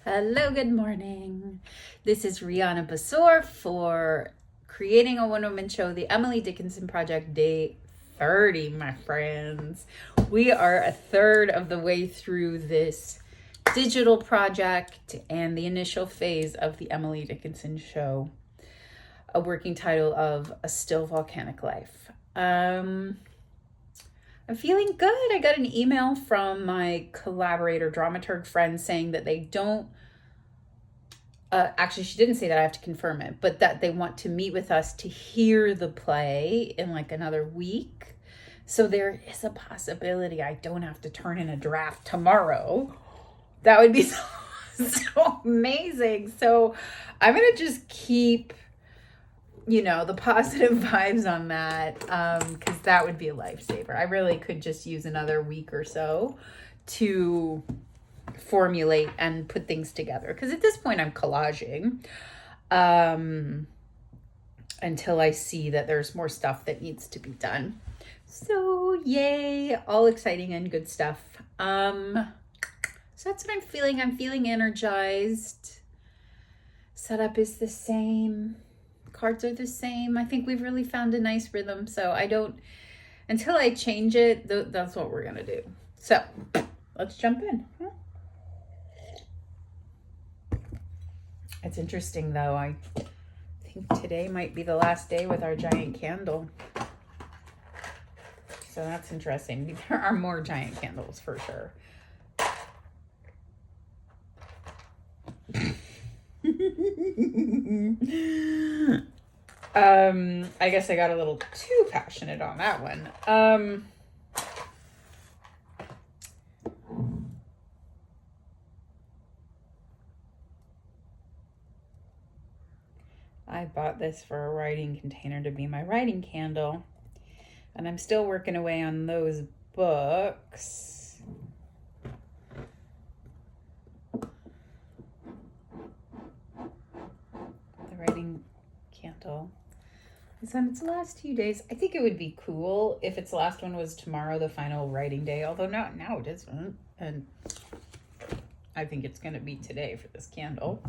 Hello, good morning. This is Rihanna Basor for Creating a One-Woman Show, the Emily Dickinson Project, day 30, my friends. We are a third of the way through this digital project and the initial phase of the Emily Dickinson Show, a working title of A Still Volcanic Life. I'm feeling good. I got an email from my collaborator, dramaturg friend saying that they don't, actually, she didn't say that, I have to confirm it, but that they want to meet with us to hear the play in like another week. So there is a possibility I don't have to turn in a draft tomorrow. That would be so amazing. So I'm going to just keep the positive vibes on that, because that would be a lifesaver. I really could just use another week or so to formulate and put things together, because at this point I'm collaging until I see that there's more stuff that needs to be done. So yay, all exciting and good stuff. So that's what I'm feeling. I'm feeling energized. Setup is the same. Cards are the same. I think we've really found a nice rhythm. So until I change it, that's what we're going to do. So let's jump in. It's interesting though. I think today might be the last day with our giant candle. So that's interesting. There are more giant candles for sure. I guess I got a little too passionate on that one. I bought this for a writing container to be my writing candle, and I'm still working away on those books. The writing candle is on its last few days. I think it would be cool if its last one was tomorrow, the final writing day, although now it isn't, and I think it's going to be today for this candle.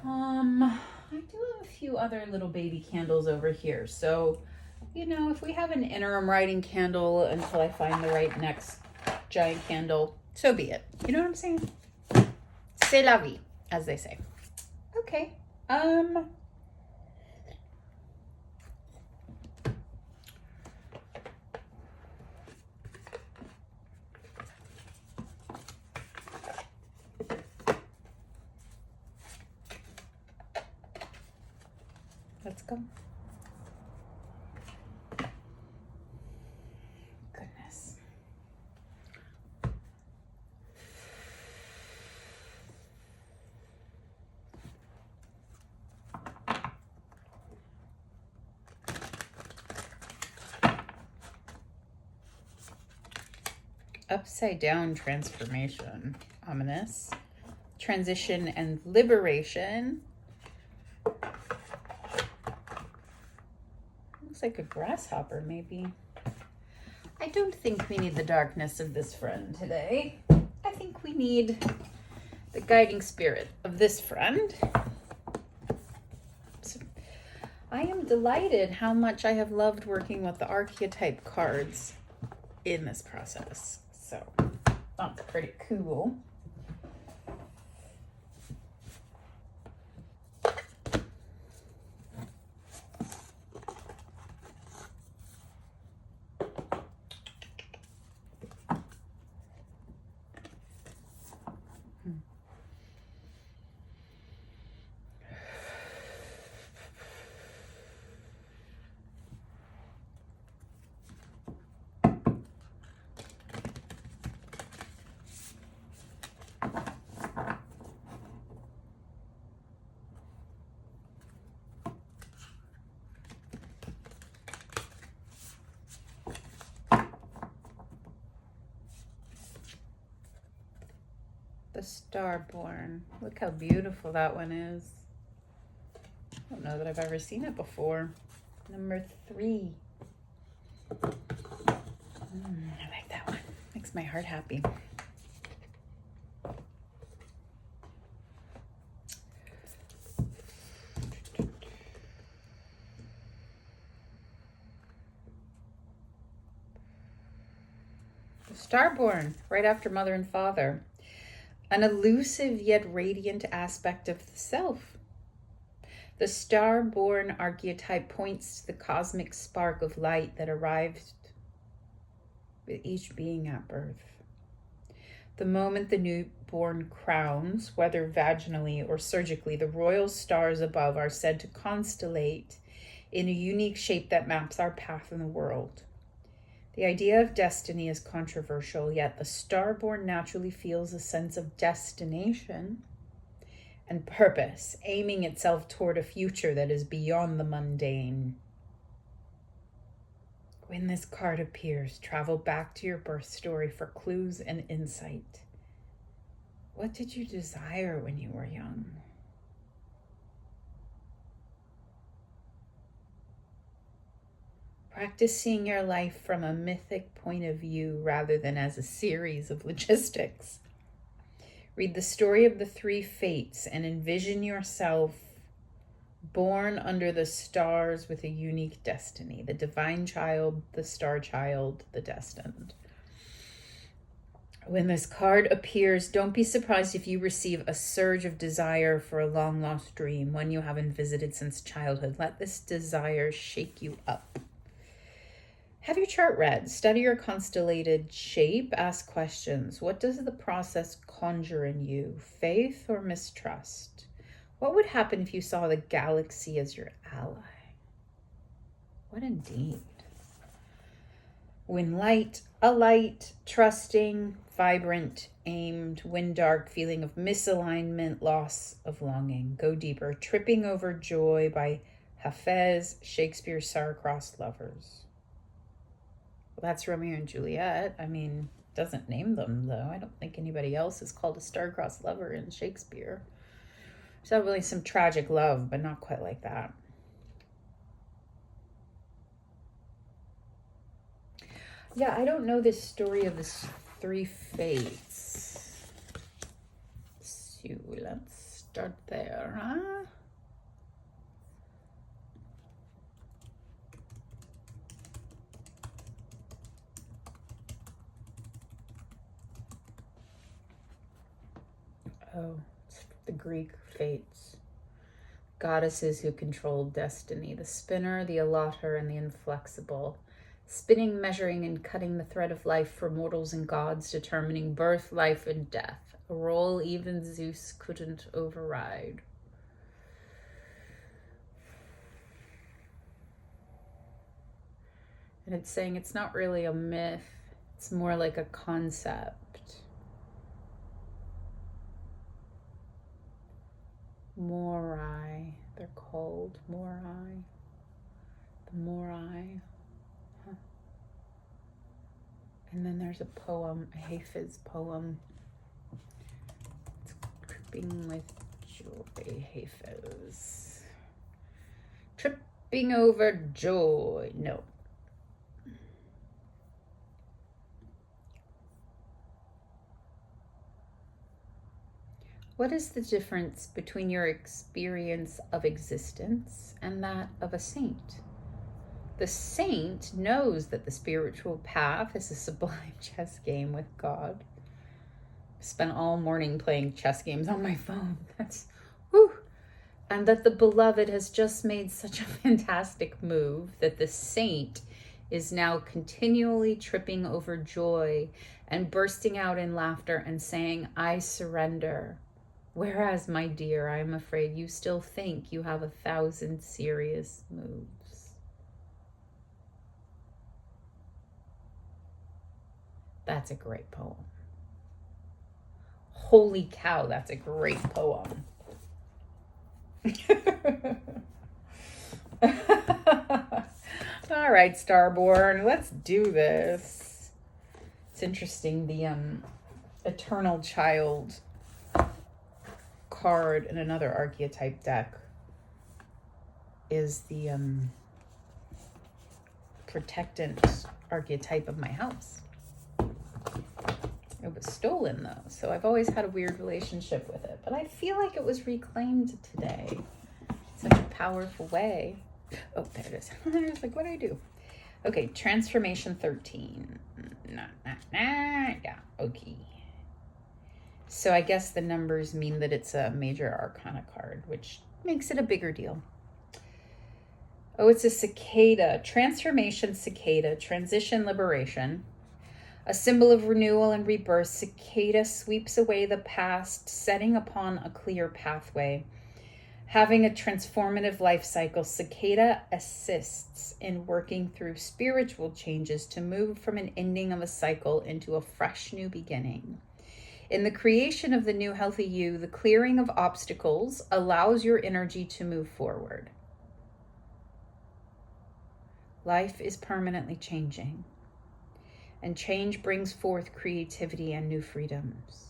I do have a few other little baby candles over here. So, if we have an interim writing candle until I find the right next giant candle, so be it. You know what I'm saying? C'est la vie, as they say. Okay. Let's go. Goodness. Upside down transformation. Ominous. Transition and liberation. Like a grasshopper, maybe. I don't think we need the darkness of this friend today. I think we need the guiding spirit of this friend. So I am delighted how much I have loved working with the archetype cards in this process. So that's pretty cool. The Starborn. Look how beautiful that one is. I don't know that I've ever seen it before. Number 3. I like that one. Makes my heart happy. Starborn, right after mother and father. An elusive yet radiant aspect of the self. The star-born archetype points to the cosmic spark of light that arrives with each being at birth. The moment the newborn crowns, whether vaginally or surgically, the royal stars above are said to constellate in a unique shape that maps our path in the world. The idea of destiny is controversial, yet the star-born naturally feels a sense of destination and purpose, aiming itself toward a future that is beyond the mundane. When this card appears, travel back to your birth story for clues and insight. What did you desire when you were young? Practice seeing your life from a mythic point of view rather than as a series of logistics. Read the story of the three fates and envision yourself born under the stars with a unique destiny. The divine child, the star child, the destined. When this card appears, don't be surprised if you receive a surge of desire for a long-lost dream, one you haven't visited since childhood. Let this desire shake you up. Have your chart read. Study your constellated shape. Ask questions. What does the process conjure in you? Faith or mistrust? What would happen if you saw the galaxy as your ally? What indeed? When light, a light, trusting, vibrant, aimed, when dark, feeling of misalignment, loss of longing. Go deeper. Tripping Over Joy by Hafez, Shakespeare's Star-Crossed Lovers. Well, that's Romeo and Juliet. I mean, doesn't name them though. I don't think anybody else is called a star-crossed lover in Shakespeare. There's not really some tragic love, but not quite like that. Yeah, I don't know this story of the three fates. So let's start there, huh? Oh, it's the Greek fates. Goddesses who controlled destiny, the spinner, the allotter, and the inflexible. Spinning, measuring, and cutting the thread of life for mortals and gods, determining birth, life, and death. A role even Zeus couldn't override. And it's saying it's not really a myth. It's more like a concept. Morai, they're called Morai. The Morai. Huh. And then there's a poem, a Hafiz poem. It's Tripping with Joy, Hafiz. Tripping Over Joy. No. What is the difference between your experience of existence and that of a saint? The saint knows that the spiritual path is a sublime chess game with God. I spent all morning playing chess games on my phone. That's whew. And that the beloved has just made such a fantastic move that the saint is now continually tripping over joy and bursting out in laughter and saying, I surrender. Whereas, my dear, I am afraid you still think you have 1,000 serious moves. That's a great poem. Holy cow, that's a great poem. All right, Starborn, let's do this. It's interesting, the Eternal Child card in another archetype deck is the protectant archetype of my house. It was stolen though, so I've always had a weird relationship with it, but I feel like it was reclaimed today. Such a powerful way. Oh, there it is. I was like, what do I do? Okay, transformation 13. Yeah, okay. So I guess the numbers mean that it's a major arcana card, which makes it a bigger deal. Oh, it's a cicada. Transformation cicada. Transition liberation. A symbol of renewal and rebirth, cicada sweeps away the past, setting upon a clear pathway. Having a transformative life cycle, cicada assists in working through spiritual changes to move from an ending of a cycle into a fresh new beginning. In the creation of the new healthy you, the clearing of obstacles allows your energy to move forward. Life is permanently changing, and change brings forth creativity and new freedoms.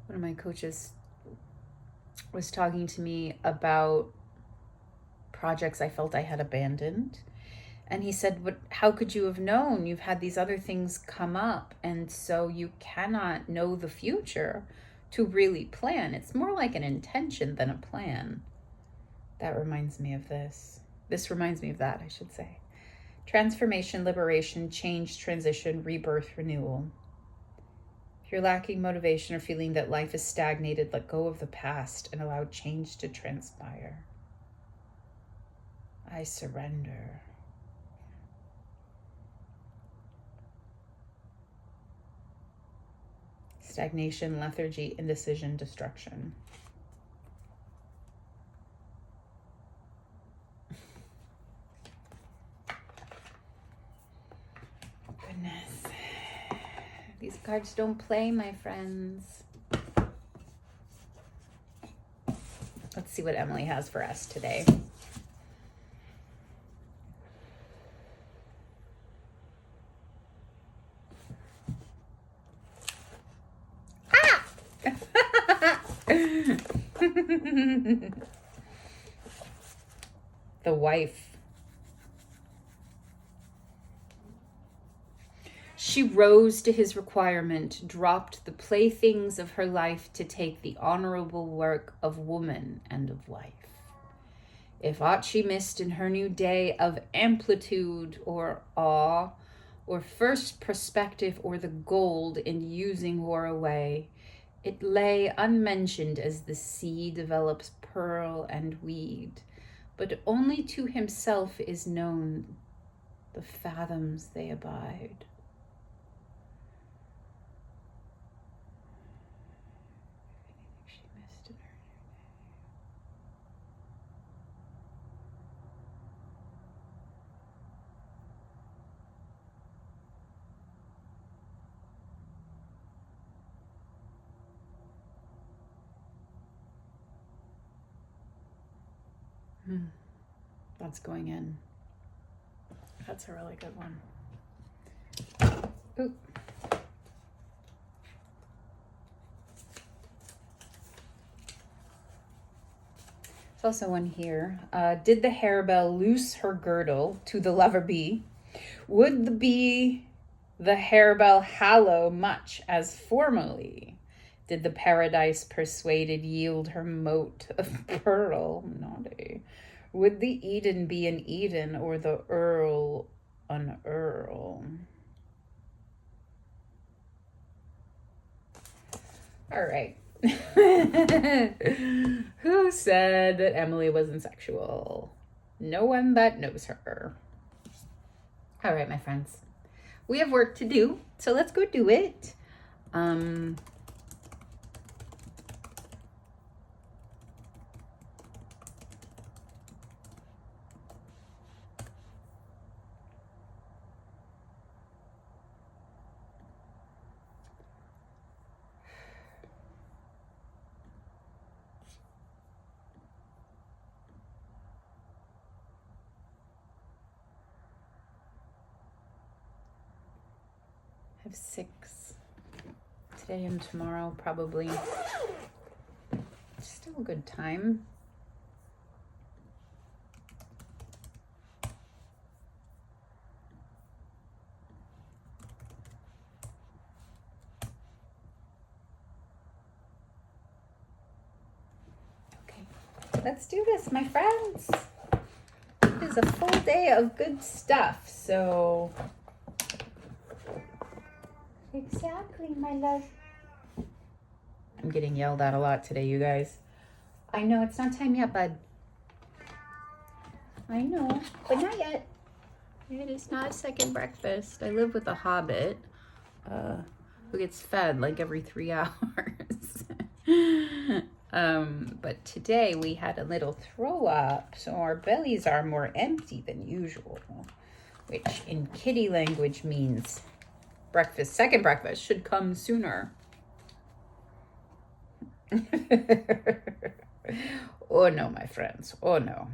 One of my coaches was talking to me about projects I felt I had abandoned. And he said, "But how could you have known? You've had these other things come up, and so you cannot know the future to really plan. It's more like an intention than a plan." That reminds me of this. This reminds me of that, I should say. Transformation, liberation, change, transition, rebirth, renewal. If you're lacking motivation or feeling that life is stagnated, let go of the past and allow change to transpire. I surrender. Stagnation, lethargy, indecision, destruction. Goodness. These cards don't play, my friends. Let's see what Emily has for us today. The wife. She rose to his requirement, dropped the playthings of her life to take the honorable work of woman and of life. If aught she missed in her new day of amplitude or awe, or first perspective or the gold in using wore away, it lay unmentioned as the sea develops pearl and weed, but only to himself is known the fathoms they abide. She missed in her. That's going in. That's a really good one. Ooh. There's also one here. Did the harebell loose her girdle to the lover bee? Would the bee the harebell hallow much as formerly? Did the paradise persuaded yield her moat of pearl? Naughty. Would the Eden be an Eden, or the earl an earl? All right. Who said that Emily wasn't sexual? No one that knows her. All right, my friends. We have work to do, so let's go do it. I have 6 today and tomorrow, probably. Still a good time. Okay. Let's do this, my friends. It is a full day of good stuff, so. Exactly, my love. I'm getting yelled at a lot today, you guys. I know, it's not time yet, bud. I know, but not yet. It is not a second breakfast. I live with a hobbit who gets fed like every 3 hours. But today we had a little throw up, so our bellies are more empty than usual, which in kitty language means breakfast, second breakfast should come sooner. Oh no, my friends, oh no.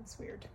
That's weird.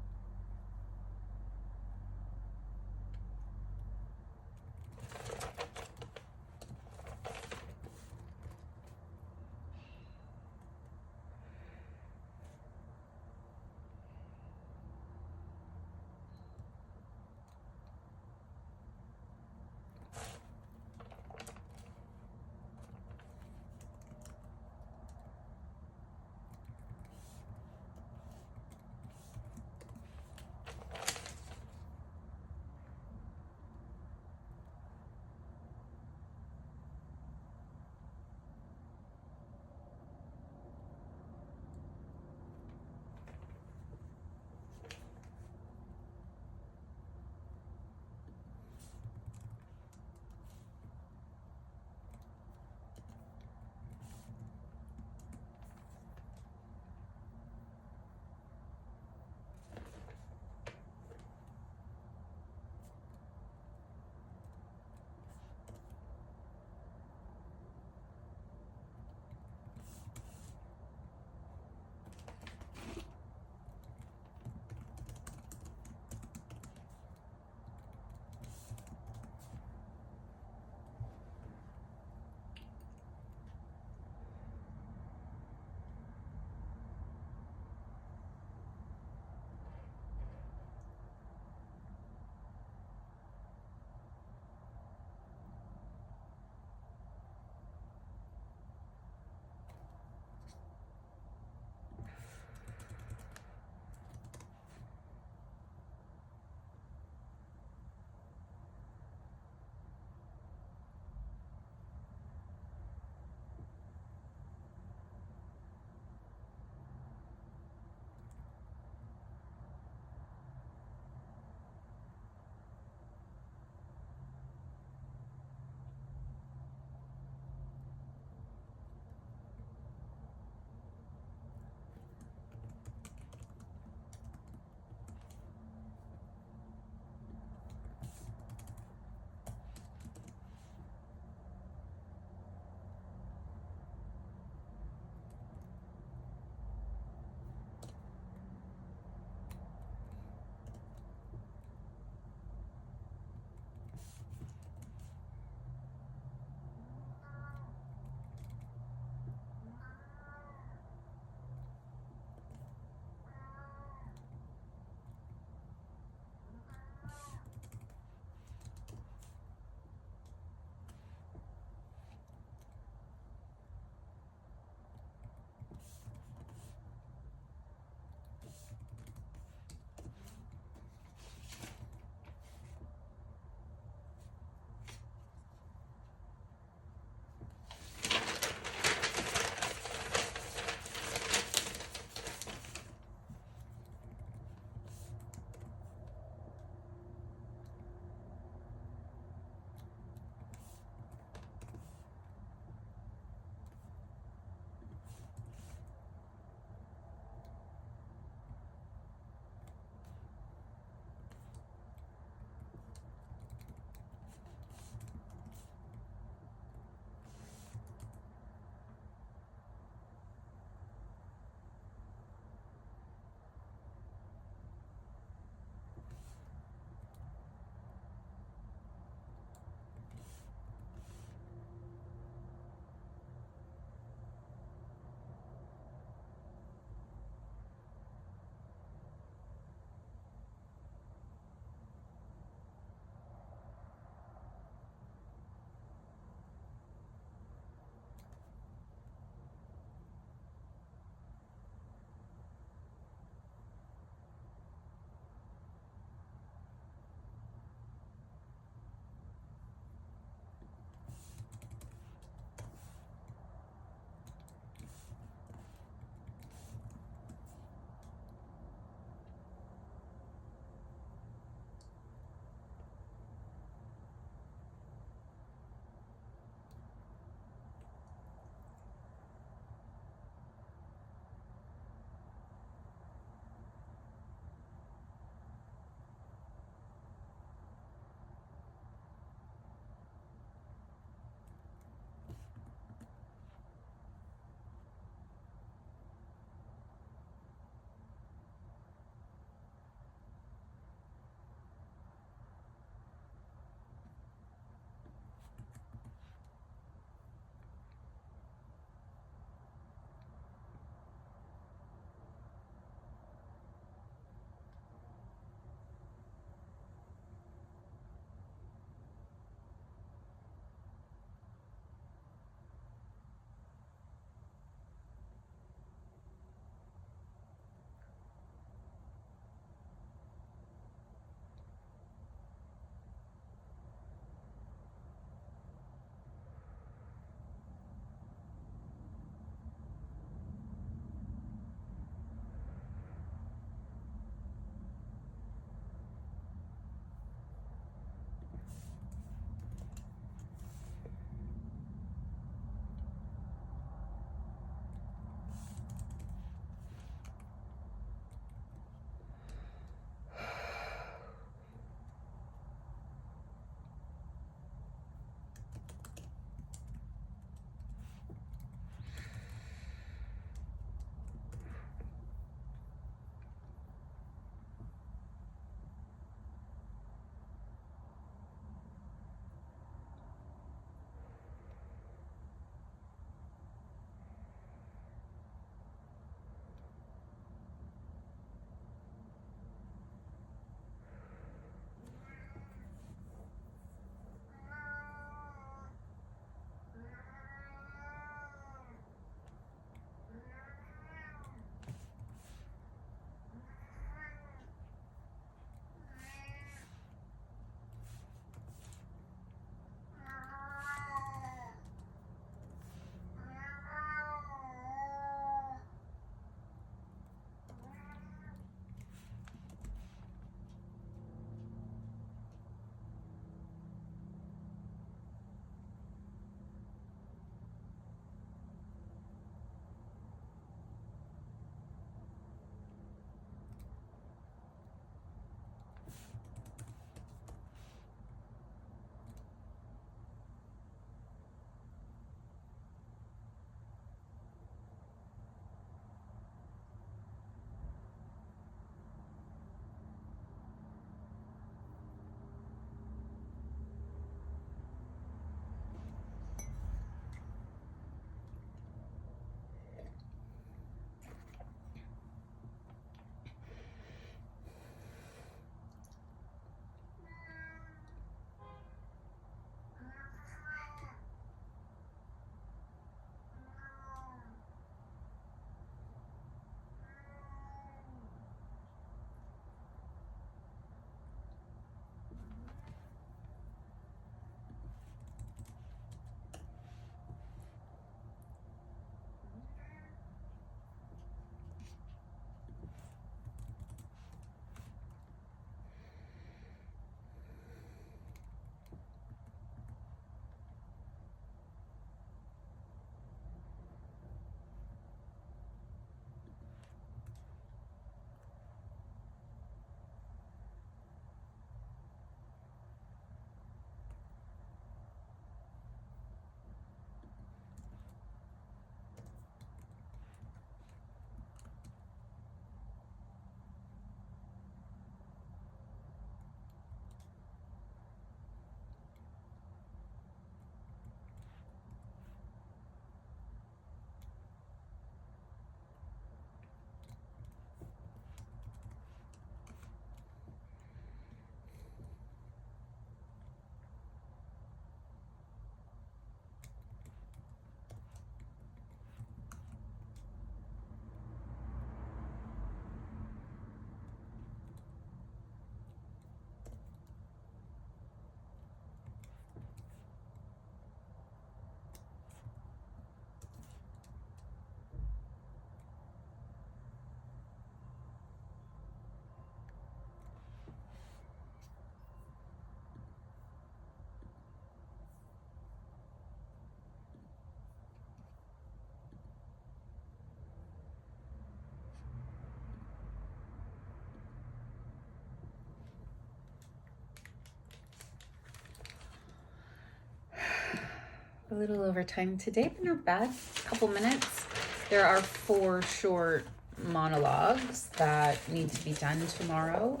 a little over time today, but not bad. A couple minutes. There are 4 short monologues that need to be done tomorrow.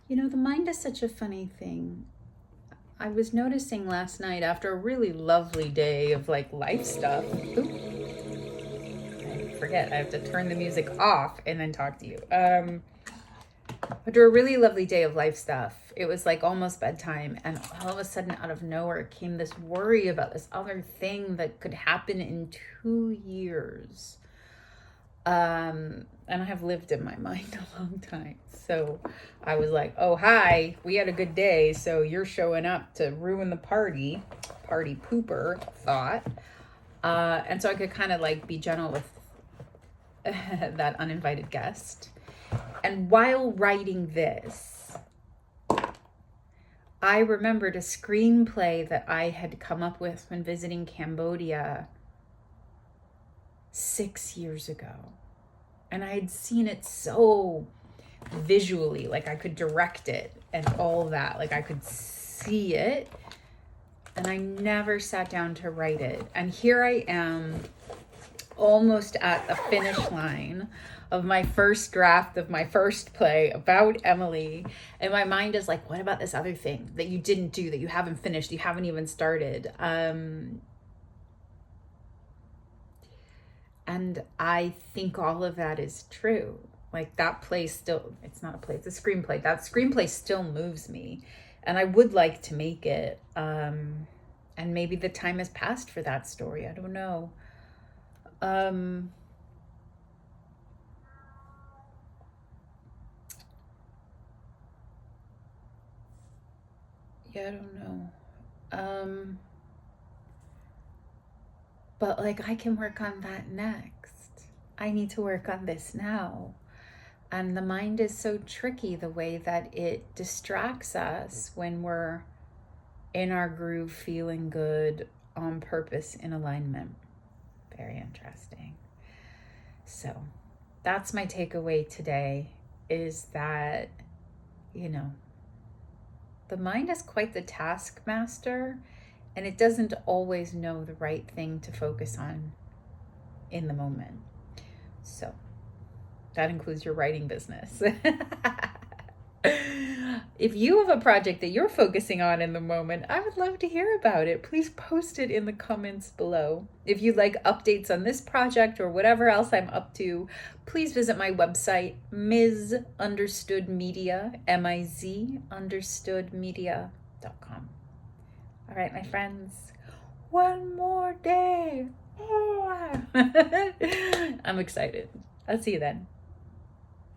You know, the mind is such a funny thing. I was noticing last night after a really lovely day of like life stuff. Oop, I forget, I have to turn the music off and then talk to you. After a really lovely day of life stuff, it was like almost bedtime, and all of a sudden out of nowhere came this worry about this other thing that could happen in 2 years. And I have lived in my mind a long time. So I was like, oh, hi, we had a good day, so you're showing up to ruin the party pooper thought. And so I could kind of like be gentle with that uninvited guest. And while writing this, I remembered a screenplay that I had come up with when visiting Cambodia 6 years ago. And I had seen it so visually, like I could direct it and all that, like I could see it. And I never sat down to write it. And here I am, almost at the finish line of my first draft of my first play about Emily. And my mind is like, what about this other thing that you didn't do, that you haven't finished, you haven't even started? And I think all of that is true. Like that play still, it's not a play, it's a screenplay. That screenplay still moves me. And I would like to make it. And maybe the time has passed for that story. I don't know. Yeah, I don't know. But like I can work on that next. I need to work on this now. And the mind is so tricky, the way that it distracts us when we're in our groove, feeling good, on purpose, in alignment. Very interesting. So that's my takeaway today, is that, you know, the mind is quite the taskmaster, and it doesn't always know the right thing to focus on in the moment. So that includes your writing business. If you have a project that you're focusing on in the moment, I would love to hear about it. Please post it in the comments below. If you'd like updates on this project or whatever else I'm up to, please visit my website, Ms_Understood_Media, MIZ_Understood_Media.com. All right, my friends, one more day. Oh. I'm excited. I'll see you then.